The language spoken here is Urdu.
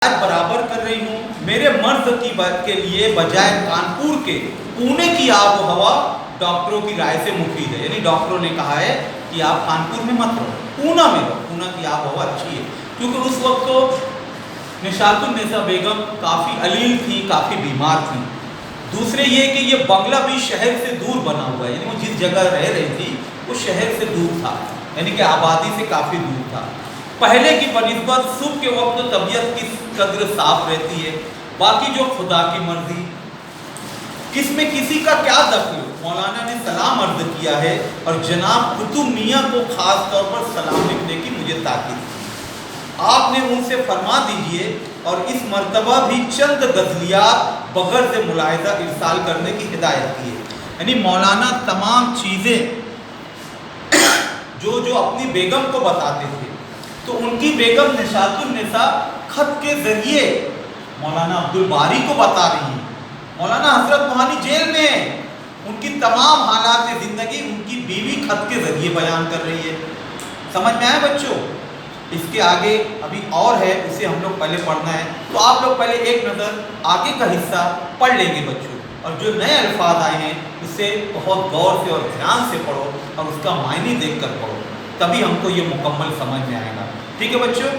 برابر کر رہی ہوں میرے مرض کی بات کے لیے بجائے کانپور کے پونے کی آب و ہوا ڈاکٹروں کی رائے سے مفید ہے. یعنی ڈاکٹروں نے کہا ہے کہ آپ کانپور میں مت رہو, پونا میں رہو. پونا کی آب و ہوا اچھی ہے کیونکہ اس وقت تو نشاط النساء بیگم کافی علیل تھی, کافی بیمار تھی. دوسرے یہ کہ یہ بنگلہ بھی شہر سے دور بنا ہوا ہے, یعنی وہ جس جگہ رہ رہی تھی وہ شہر سے دور تھا, یعنی کہ آبادی سے کافی دور تھا. پہلے کی بنسبت صبح کے وقت طبیعت کس قدر صاف رہتی ہے, باقی جو خدا کی مرضی, اس میں کسی کا کیا دخل. مولانا نے سلام عرض کیا ہے اور جناب قطب میاں کو خاص طور پر سلام لکھنے کی مجھے تاکید کی. آپ نے ان سے فرما دیجئے اور اس مرتبہ بھی چند غزلیات بغرض ملاحظہ ارسال کرنے کی ہدایت کی ہے. یعنی مولانا تمام چیزیں جو اپنی بیگم کو بتاتے تھے تو ان کی بیگم نشاط النساء خط کے ذریعے مولانا عبدالباری کو بتا رہی ہیں. مولانا حضرت موہانی جیل میں ہیں, ان کی تمام حالات زندگی ان کی بیوی خط کے ذریعے بیان کر رہی ہے. سمجھ میں آئے بچوں؟ اس کے آگے ابھی اور ہے, اسے ہم لوگ پہلے پڑھنا ہے. تو آپ لوگ پہلے ایک نظر آگے کا حصہ پڑھ لیں گے بچوں, اور جو نئے الفاظ آئے ہیں اسے بہت غور سے اور دھیان سے پڑھو اور اس کا معنی دیکھ کر پڑھو, تبھی ہم کو یہ مکمل سمجھ میں آئے گا. ٹھیک ہے بچوں؟